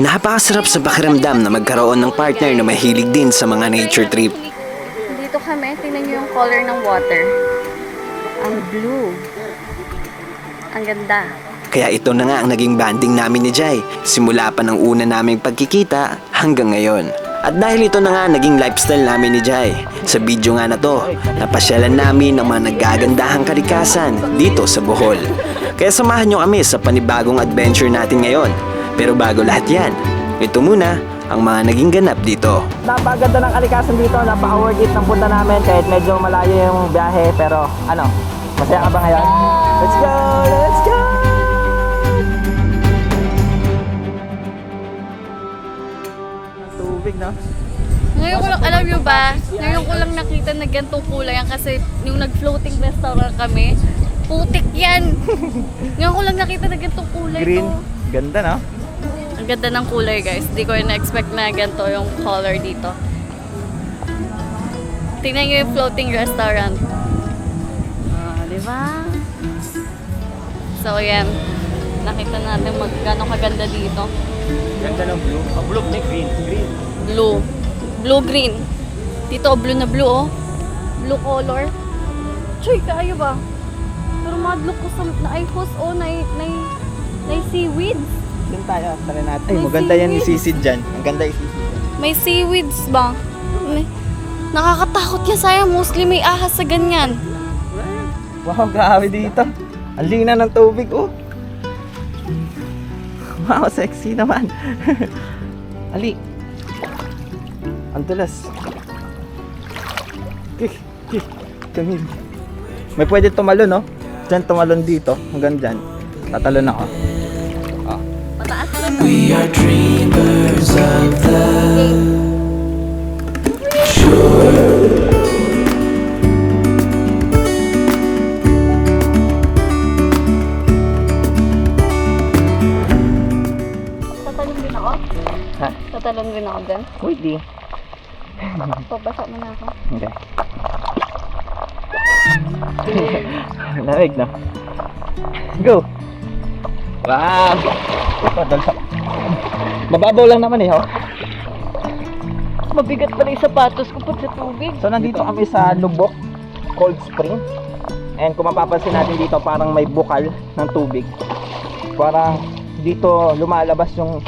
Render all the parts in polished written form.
Napakasarap sa pakiramdam na magkaroon ng partner na mahilig din sa mga nature trip. Dito kami, tingnan nyo yung color ng water. Ang blue. Ang ganda. Kaya ito na nga ang naging banding namin ni Jai, simula pa ng una naming pagkikita hanggang ngayon. At dahil ito na nga naging lifestyle namin ni Jai, sa video nga na to, napasyalan namin ng mga naggagandahang kalikasan dito sa Bohol. Kaya samahan nyo kami sa panibagong adventure natin ngayon. Pero bago lahat yan, ito muna ang mga naging ganap dito. Napaganda ng kalikasan dito, napaka-worth it ng punta namin kahit medyo malayo yung biyahe. Pero ano, masaya ka ba ngayon? Let's go! Let's go! Tubig, no? Ngayon ko lang, alam nyo ba, ngayon ko lang nakita na ganitong kulay yan kasi yung nag-floating restaurant kami, putik yan. Ngayon ko lang nakita na ganitong kulay Green. to. Ganda, no? Ang ganda ng kulay, guys. Hindi ko na-expect na ganito yung color dito. Tingnan nyo yung floating restaurant. Diba? So, yan. Nakita natin gano'ng kaganda dito. Ganda ng blue. Blue, green. Green. Blue. Blue-green. Dito, blue na blue, oh. Blue color. Choy, kaayo ba? Pero madlook ko sa naihos, oh, na seaweeds. Doon tayo, tara natin. Ay, May maganda yan yung seaweed. sisid dyan. Ang ganda yung sisid. May seaweeds ba? Nakakatakot yan, sayang. Mostly may ahas sa ganyan. Wow, grabe dito. Ang lina ng tubig, oh. Wow, sexy naman. Ali. Ang tulas. Kamil. May pwede tumalon, no? Diyan tumalon dito. Hanggang dyan. Tatalon ako. Oh. Mataas na. We are dreamers of the Tatalon din ako? Ha? Tatalon din ako dyan? Uy, di. Pabasa mo na ako. Okay. Lamig, no? Go! Wow! Mababaw lang naman eh, oh. Mabigat pa rin yung sapatos ko pag sa tubig. So nandito kami sa Lubok Cold Spring. And kung mapapansin natin dito, parang may bukal ng tubig. Parang dito lumalabas yung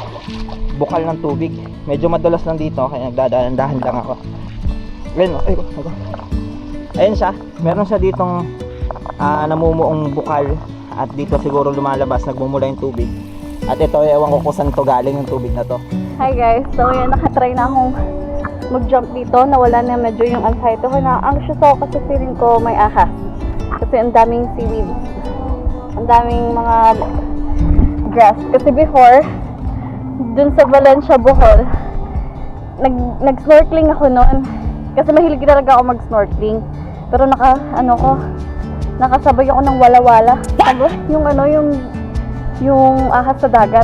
bukal ng tubig. Medyo madulas lang dito, kaya nagdadahan-dahan lang ako. Ayun, ayun siya. Meron siya ditong namumuong bukal. At dito siguro lumalabas, nagmumula yung tubig. At ito, ewan ko kung saan to galing yung tubig na to. Hi guys, so yan, nakatry na akong mag-jump dito. Nawala na medyo yung anxiety ko na anxious ako kasi feeling ko may ahas. Kasi ang daming seaweed. Ang daming mga grass. Kasi before, dun sa Valencia, Bohol, nag-snorkeling ako noon. Kasi mahilig talaga ako mag-snorkeling. Pero nakasabay ako ng wala-wala. Yung ahas sa dagat.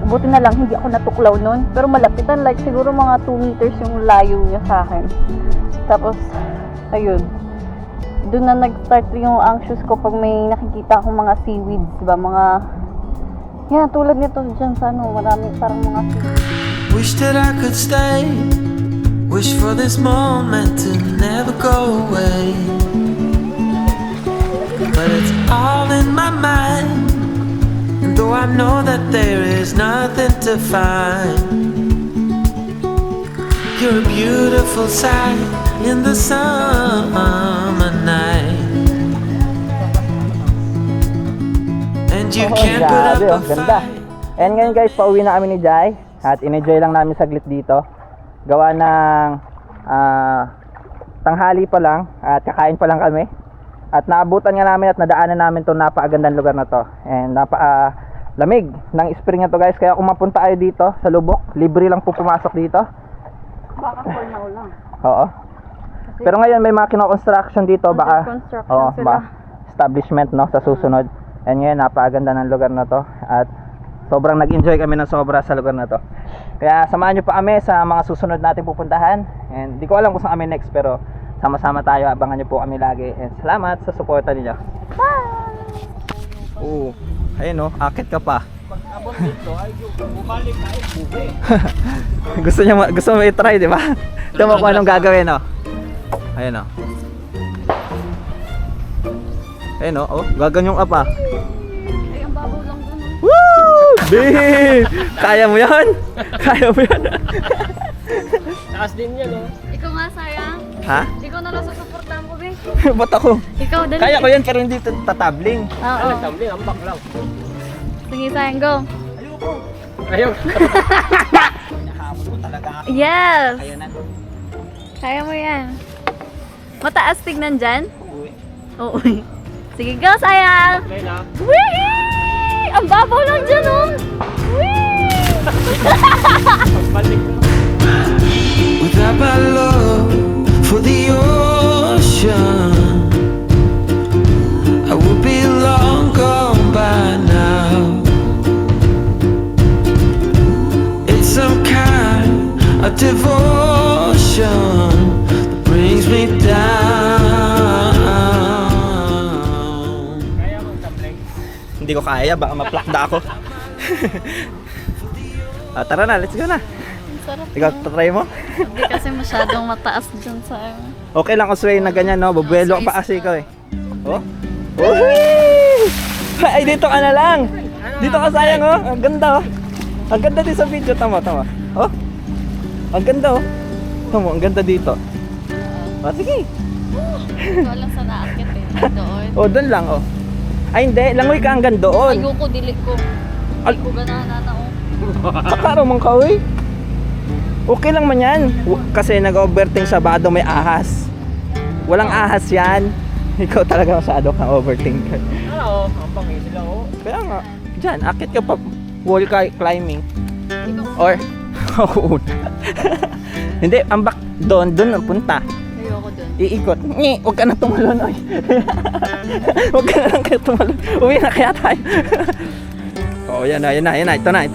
Buti na lang hindi ako natuklaw nun. Pero malapitan, like siguro mga 2 meters yung layo niya sa akin. Tapos, ayun. Doon na nag-start yung anxious ko pag may nakikita akong mga seaweeds, diba? Mga, yan, tulad nito dyan sa marami parang mga seaweeds. wish that I could stay. Wish for this moment to never go away. But it's all in my mind. And though I know that there is nothing to find, you're a beautiful sight in the summer night. And you can't put up grabe, a ganda. fight. And ngayon guys, pauwi na kami ni Jai. At in-enjoy lang namin saglit dito. Gawa ng tanghali pa lang at kakain pa lang kami. At naabutan nga namin at nadaanan namin itong napakagandang lugar na to. And lamig ng spring na to guys. Kaya kung mapunta kayo dito sa Lubok, libre lang po pumasok dito. Baka fall na ulang. Oo. Pero ngayon may mga kino-construction dito. Baka, construction sila. baka establishment, no, sa susunod. And ngayon napakaganda ng lugar na to. At sobrang nag-enjoy kami ng sobra sa lugar na to. Kaya samahan nyo pa kami sa mga susunod natin pupuntahan. And di ko alam kung saan kami next, pero sama-sama tayo, abangan nyo po kami lagi. And salamat sa suporta ninyo. Bye! Oo, ayun, no, akit ka pa. Abot dito ay bumalik ay buhay. gusto mo i-try, di ba? Ito mo kung anong gagawin, oh. Ayun, oh. Ayun, oh. Gagan yung apa. Ay, ang babaw lang dun. Woo! Babe! Kaya mo yan? Kaya mo yan? Taas din yan, oh. Ikaw nga, sayang. Ha? Ikaw na lang susuportahan ko, be. Ba't ako? Ikaw, dali. Kaya ko yan pero hindi tatabling. Oo. Tumbling, ambak lang. Sige, sayang, go. Ayaw. Yes! Kaya mo yan. Mataas tignan dyan? Oo. Sige, go, sayang! Okay na. Whee! Ang babaw lang dyan, oh! Whee! Balik na. Without my love for the ocean, I would be long gone by now. It's some kind of devotion that brings me down. Kaya mong tumbling. Hindi ko kaya, baka maplakda ako. Tara na, let's go na. Sarap. Ikaw, try mo? Hindi kasi masyadong mataas dyan sa... Okay lang kung sway na ganyan, no? Bubuelo pa kasi ikaw, eh. Oh? Uy! Ay, dito ka na lang! Dito ka, sayang, oh! Ang ganda, oh! Ang ganda din sa video, tama. Oh? Ang ganda, oh! Tama, ang ganda dito. Oh, sige! Ikaw lang sa naakit, eh. Doon. Oh, doon lang, oh. Ay, hindi. Langoy ka hanggang doon. Ayoko, dilig ko. Hindi ko ganahan na, oh. Akaro mong kauwi. Okay lang man yan. Kasi nag-overthink sa bado may ahas. Walang ahas yan. Ikaw talaga masyado kang overthinker. Oo, ambak eh sila, oh. Kaya nga, dyan, akit ka pa wall climbing. Or, ako una. Hindi, ambak doon ang punta. Ayoko dun. Iikot. Huwag ka na tumalon, oy. Huwag ka na lang kayo tumalon. Uwi na kaya tayo. Oh, yan na. Ito na.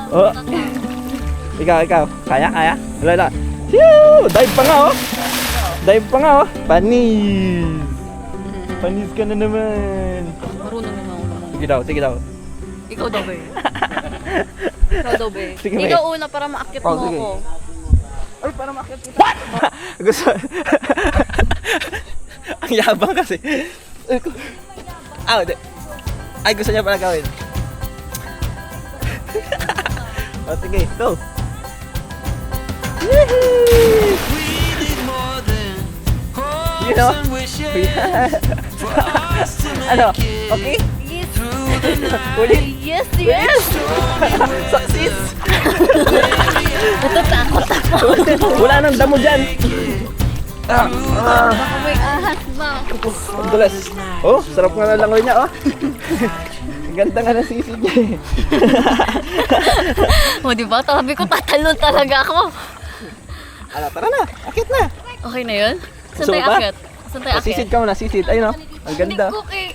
Oh. Ikaw. Kaya. Wala. Dive pa nga, oh. Panis ka na naman. Marunong naman ako naman. Sige daw. Ikaw daw, be. Ikaw daw, be. Sige, be. Ikaw una para maakit Oh, mo sige. ako. Ay, para makita kita. What? Gusto. Ang yabang kasi. Hindi. Ay, gusto niya pala gawin. O, sige, go. We did more than You know? hopes and wishes for us to Ano? make it Okay? Yes! through the night. Ulit. Yes! Yes! Success. Natatakot ako. Wala nang damo dyan. Baka may ahas ba? Ang dulas. Oh, sarap nga na langoy niya, oh. Ang ganda nga ng sisi niya, eh. O, diba? Sabi ko, tatalon talaga ako. Tara na. Akit na. Okay na yun? Saan Gusto tayo mo ba? akit? Saan tayo akit? Sisid ka muna, sisid. Ayun, oh. Ang ganda. Hindi ko kay,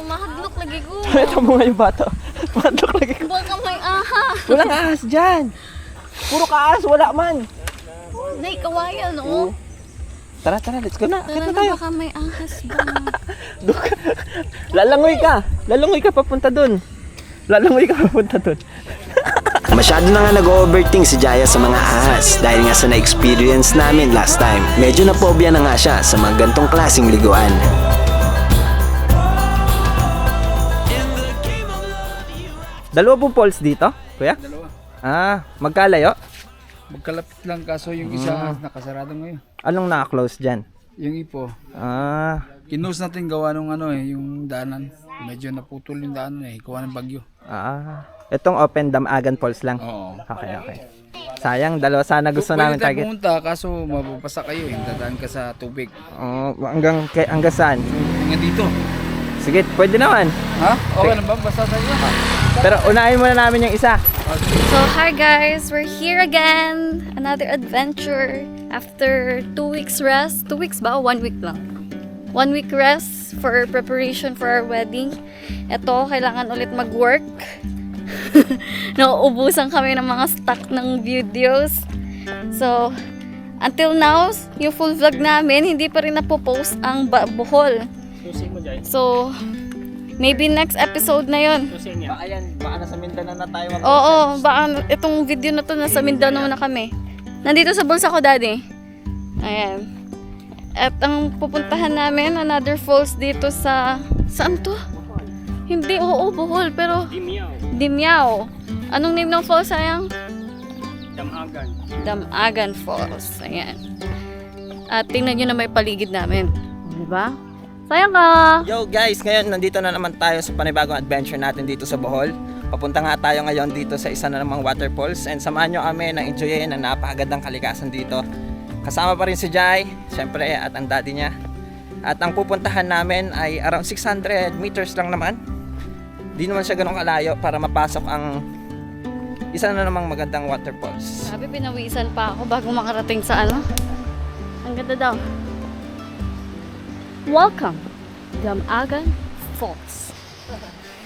mahadlok lagi ko. Ito mo nga yung bato. Matok lagi ko. Baka may ahas. Walang ahas dyan. Puro kaas, wala man. Nay, kawayan, no? Tara, let's go na. Akit Tara na na, tayo. baka may ahas ba? Lalangoy ka papunta dun. Masyado na nga nag-overthink si Jaya sa mga ahas dahil nga sa na-experience namin last time. Medyo napobya na nga siya sa mga gantong klaseng liguan. Dalawa pong falls dito, kuya? Dalawa. Magkalayo? Magkalapit lang kaso yung isa nakasarado ngayon. Anong naka-close dyan? Yung ipo. Kinus natin gawa nung yung daanan. Medyo naputol yung daanan gawa ng bagyo. Itong open damagan falls lang. Oo. Okay. Sayang, dalawa sana gusto namin Pwede tayo target. pumunta kaso mapapasa kayo dadaan ka sa tubig. Hanggang saan? Hanggang dito. Sige, pwede naman. Ha? Okay na ba? Basta tayo. Pero unahin muna namin yung isa. So, hi guys! We're here again! Another adventure after 2 weeks rest. 2 weeks ba? 1 week lang. 1 week rest for preparation for our wedding. Ito, kailangan ulit mag-work. Nauubusan kami ng mga stock ng videos. So, until now, yung full vlog namin, hindi pa rin napopost ang Bohol. So, maybe next episode na yon. Baka nasa Mindanao na tayo Oo, baka itong video na to nasa Mindanao na kami. Nandito sa bulsa ko, Daddy. Ayan. At ang pupuntahan namin, another falls dito sa... Saan to? Hindi, oo, Bohol, pero... Dimyao. Anong name ng falls, sayang? Damagan Falls. Ayan. At tingnan nyo na may paligid namin. Diba? Sayang ka! Yo guys, ngayon nandito na naman tayo sa panibagong adventure natin dito sa Bohol. Papunta nga tayo ngayon dito sa isa na namang waterfalls and samahan nyo kami na enjoyin ang napakagandang kalikasan dito. Kasama pa rin si Jai, syempre, at ang daddy niya. At ang pupuntahan namin ay around 600 meters lang naman. Di naman siya ganun kalayo para mapasok ang isa na namang magandang waterfalls. Sabi, pinawisan pa ako bago makarating sa ano. Ang ganda daw. Welcome, Damagan Falls.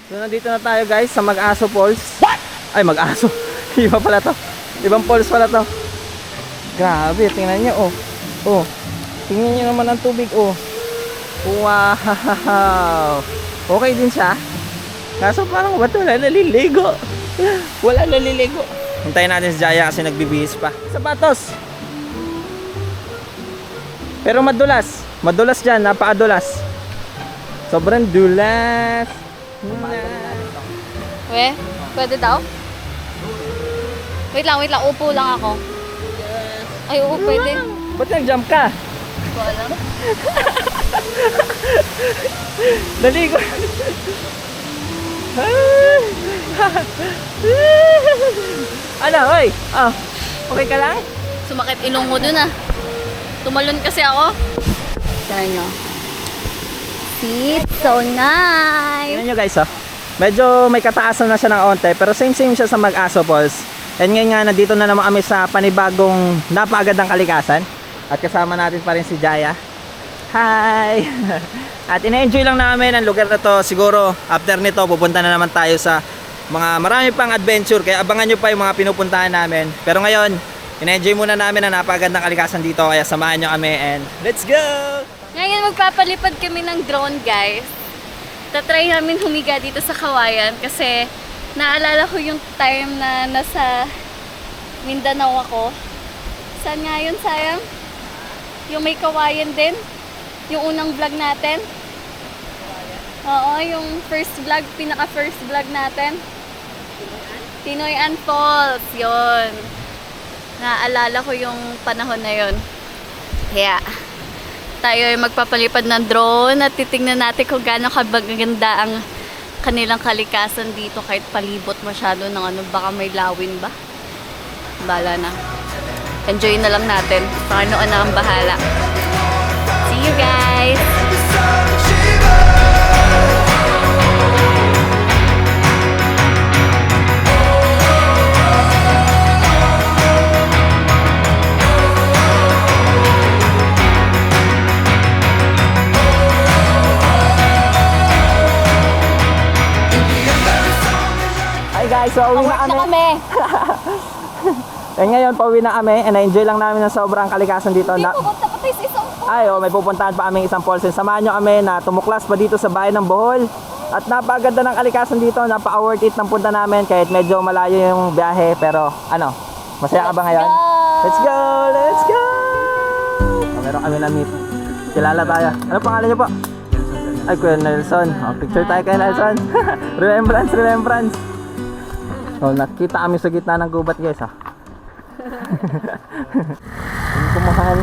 So nandito na tayo guys sa Mag-aso Falls. What? Ay, Mag-aso. Iba pala to. Ibang falls pala to. Grabe, tingnan niyo oh. Oh. Tingnan niyo naman ang tubig oh. Wow. Okay din siya. Kaso parang ba't wala naliligo? Wala naliligo. Hintayin natin si Jaya kasi nagbibihis pa. Sapatos. Pero madulas. Madulas dyan, napakadulas. Sobrang dulas. We, pwede daw? Wait lang, upo lang ako. Ay, oo, pwede. Ba't nag-jump ka? Hindi ko alam. Naligo. Ano, oy? Oh, okay ka lang? Sumakit ilong ko dun ah. Tumalon kasi ako. Try nyo. See, so nice! Tingnan nyo guys oh. Medyo may kataasan na siya ng onte pero same siya sa Mag-aso Falls. And ngayon nga nandito na naman kami sa panibagong napakagandang kalikasan. At kasama natin pa rin si Jaya. Hi! At ina-enjoy lang namin ang lugar na to. Siguro after nito pupunta na naman tayo sa mga marami pang adventure. Kaya abangan nyo pa yung mga pinupuntahan namin. Pero ngayon, ina-enjoy muna namin ang napakagandang kalikasan dito. Kaya samahan nyo kami and let's go! Ngayon magpapalipad kami ng drone, guys. Tatry namin humiga dito sa Kawayan kasi naalala ko yung time na nasa Mindanao ako. Saan nga yun, sayang? Yung may Kawayan din? Yung unang vlog natin? Oo, yung first vlog, pinaka first vlog natin. Tinoyan Falls, yun. Naalala ko yung panahon na yun. Kaya, tayo ay magpapalipad ng drone at titingnan natin kung gaano kabaganda ang kanilang kalikasan dito kahit palibot masyado ng ano, baka may lawin ba? Bala na. Enjoy na lang natin. Panginoon na ang bahala. See you guys! Hi guys, so uwi na kami. Ngayon, pauwi na kami and na-enjoy lang namin ng sobrang kalikasan dito. Hindi, pupunta pa tayo sa isang Ay, oh, may pupuntahan pa kaming isang falls. Samahan nyo kami na tumuklas pa dito sa bayan ng Bohol. At napakaganda ng kalikasan dito, napaka-worth it ng punta namin kahit medyo malayo yung biyahe. Pero ano, masaya ka ba ngayon? Let's go! Let's go! Oh, meron kami na-meet. Kilala tayo. Ano pangalan nyo po? Ay, Kuya Nelson. Oh, picture tayo kay Nelson. Remembrance. So, nakita kami sa gitna ng gubat guys ha. Ang kumahal.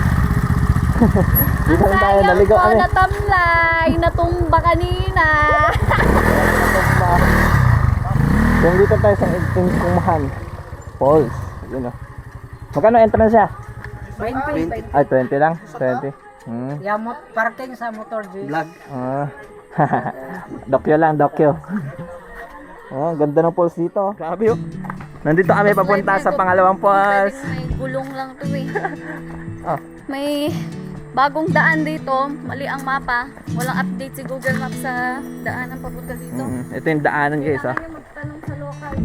Dito lang tayo, naligo kami. Natamlay, natumba kanina. Kung dito tayo sa Kumahan Falls. Yun o. Magkano entrance siya? 20. Ay, 20 lang? 20. Yamot parking sa motor vlog. Dokyo lang, dokyo. Oh, ang ganda ng falls dito. Grabe oh. Nandito kami papunta sa pangalawang falls. May gulong lang to eh. Oh. May bagong daan dito. Mali ang mapa. Walang update si Google Maps sa daan ang papunta dito. Ito yung daanan guys oh. Kailangan nyo magtanong sa local.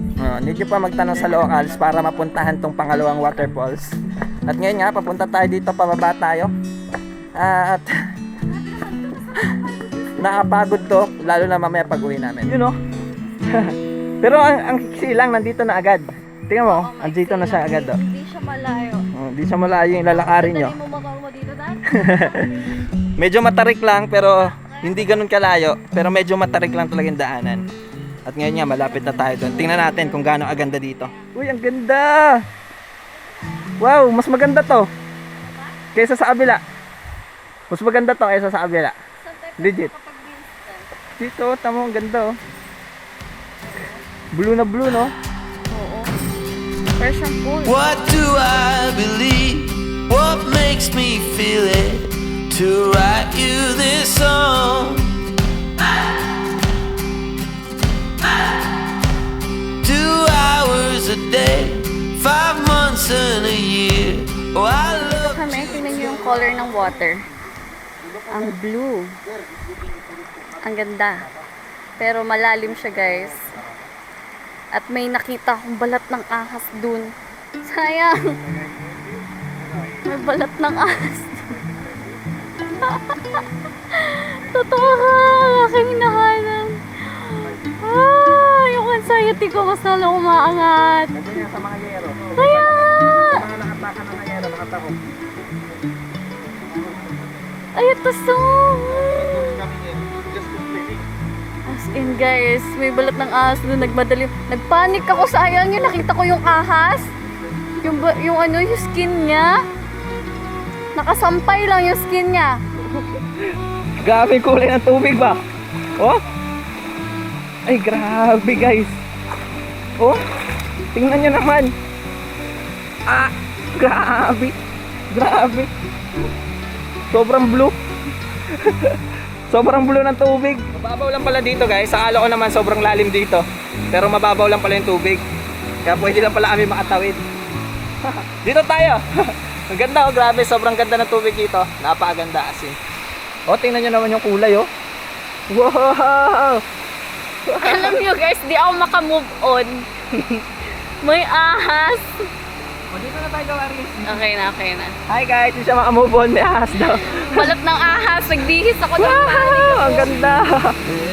Need nyo pa magtanong sa locals para mapuntahan tong pangalawang waterfalls. At ngayon nga, papunta tayo dito, pababa tayo. At nakapagod to, lalo na mamaya pag uwi namin. You know? Pero ang silang nandito na agad. Tingnan mo, andito na siya agad. Oh. Hindi siya malayo. Hindi siya malayo yung lalakarin nyo. Dali mo magawa mo dito, Dan? Medyo matarik lang pero hindi ganun kalayo. Pero medyo matarik lang talaga yung daanan. At ngayon nga, malapit na tayo doon. Tingnan natin kung gaano aganda dito. Uy, ang ganda! Wow, mas maganda to. Kaysa sa kabila. Mas maganda to kaysa sa kabila. Legit. Dito, tamo, ang ganda oh. Blue na blue, no? Oo. Fresh and cool. What do I believe? What makes me feel it? To write you this song. 2 hours a day, 5 months and a year. Oh, I love Kami, tingnan niyo yung color ng water. Ang blue. Ang ganda. Pero malalim siya, guys. At may nakita akong balat ng ahas dun. Sayang. May balat ng ahas dun. Totoo ka. Aking hinahanap. Yung anxiety ko mas lalo umaangat. Ganyan sa mga yero. Kaya! Mga nakataka ng yero, nakatako. Ay, ito so. As in, guys, may balat ng ahas doon, nagmadali. Nagpanik ako, sayang yun, nakita ko yung ahas. Yung ano, yung skin niya. Nakasampay lang yung skin niya. Grabe yung kulay ng tubig ba? Oh? Ay, grabe guys. Oh? Tingnan nyo naman. Ah! Grabe. Grabe. Sobrang blue. Sobrang blue ng tubig. Mababaw lang pala dito guys. Akala ko naman sobrang lalim dito. Pero mababaw lang pala yung tubig. Kaya pwede lang pala kami makatawid. Dito tayo. Ang ganda oh, grabe. Sobrang ganda ng tubig dito. Napakaganda asin. Oh, tingnan nyo naman yung kulay oh. Wow! Alam niyo, guys, di ako makamove on. May ahas. O, dito na tayo gawarin. Okay na, okay na. Hi guys, hindi siya makamove on. May ahas daw. Balat ng ahas, nagbihis ako ng Wow! Ang ganda!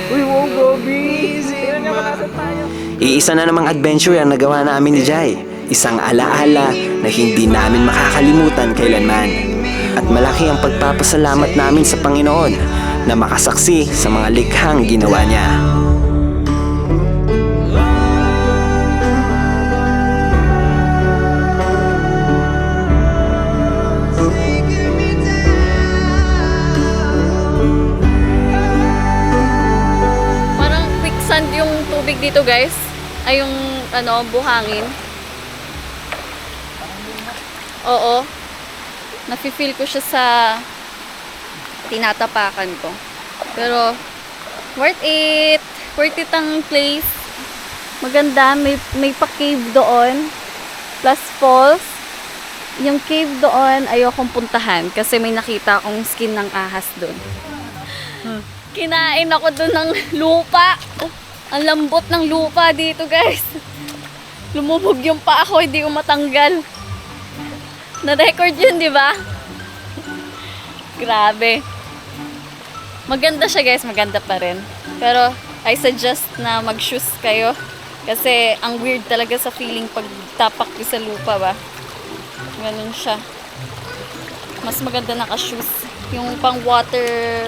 Uy, wow, Bobby! Tingnan nyo kung nasan tayo. Iisa na namang adventure ang nagawa namin ni Jai. Isang alaala na hindi namin makakalimutan kailanman. At malaki ang pagpapasalamat namin sa Panginoon na makasaksi sa mga likhang ginawa niya. Parang quicksand yung tubig dito, guys. Ay, yung, ano, buhangin. Oo. Nafe-feel ko siya sa tinatapakan ko. Pero, worth it. Worth it ang place. Maganda. May pa-cave doon. Plus falls. Yung cave doon, ayokong puntahan. Kasi may nakita akong skin ng ahas doon. Kinain ako doon ng lupa. Ang lambot ng lupa dito, guys. Lumubog yung paa ko, hindi ko matanggal. Na-record yun, di ba? Grabe. Maganda siya, guys. Maganda pa rin. Pero, I suggest na mag-shoes kayo. Kasi, ang weird talaga sa feeling pag tapak ko sa lupa ba. Ganun siya. Mas maganda naka-shoes. Yung pang water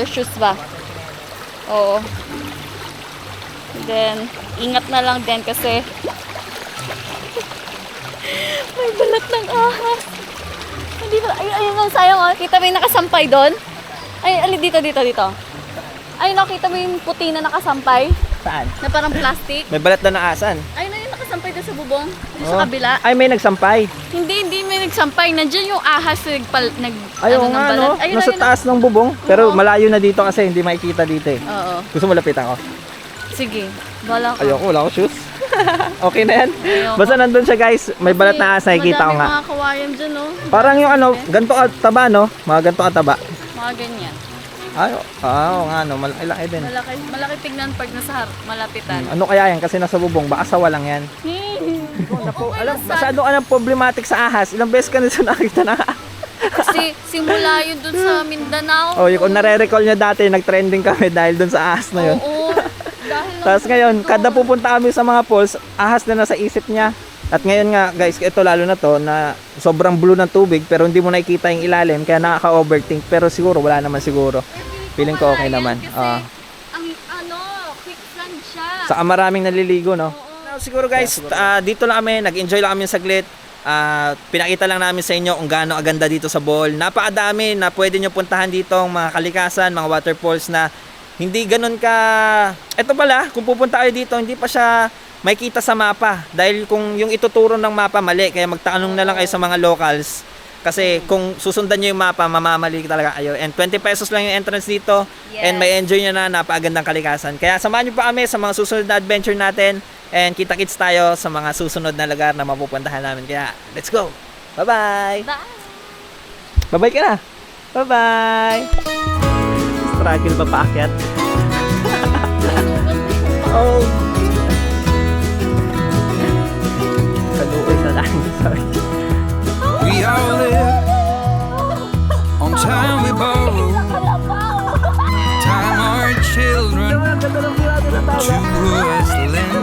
shoes ba? Oo. Then, ingat na lang din kasi may balat ng ahas. Hindi ba? Ayun lang, sayang oh. Kita mo yung nakasampay doon? Ay, dito. Ayun oh, kita mo yung puti na nakasampay? Saan? Na parang plastic? May balat na naasan. Ayun na yung nakasampay doon sa bubong. Doon sa kabila. Ay, may nagsampay. Hindi may nagsampay. Nandiyan yung ahas Ayaw ng nga, balat. no? Ayun, Nasa ayun, taas ng bubong. Pero Oo. malayo na dito kasi hindi makikita dito eh. Oo. Gusto mo lapitan ko? Sige. Bala ko. Ayoko, wala akong shoes. Okay na yan. Ayoko. Basta nandun siya guys. May balat na ahas, nakikita ko nga. Madaming mga kawayan dyan, no? Parang yung ano, ganito kataba, no? Mga ganito kataba. Mga ganyan. Ay, oo nga, no? Malaki din. Malaki tignan pag nasa malapitan. Ano kaya yan? Kasi nasa bubong, baka sawa lang yan. Hmm. Alam, masyado ka ng problematic sa ahas. Ilang beses ka na siya nakita na Kasi simula yun dun sa Mindanao. Oh, yung kung nare-recall nyo dati, nag-trending kami dahil dun sa ahas na yun. Oo. Dahil lang Tapos ngayon, dito. kada pupunta kami sa mga falls, ahas na nasa isip niya. At ngayon nga guys, ito lalo na to na sobrang blue ng tubig pero hindi mo nakikita yung ilalim kaya nakaka-overthink. Pero siguro wala naman siguro. Feeling ko okay naman. Kasi ang quicksand siya. Saka maraming naliligo, no? Siguro guys, dito lang kami, nag-enjoy lang kami saglit. Pinakita lang namin sa inyo kung gaano aganda dito sa Bohol. Napakadami na pwede nyo puntahan dito, mga kalikasan, mga waterfalls na hindi ganun ka... Ito pala, kung pupunta kayo dito, hindi pa siya makikita sa mapa. Dahil kung yung ituturo ng mapa mali, kaya magtanong na lang kayo sa mga locals. Kasi kung susundan nyo yung mapa, mamamali talaga kayo. And 20 pesos lang yung entrance dito. And may enjoy nyo na, napakagandang kalikasan. Kaya samahan nyo pa kami sa mga susunod na adventure natin. And kita-kits tayo sa mga susunod na lugar na mapupuntahan namin. Kaya, let's go! Bye-bye! Bye. Bye-bye ka na! Bye-bye! Struggle ba paakyat? Oh! Kaluoy na lang. Sorry. We all live on time we borrow. Time our children to us lend.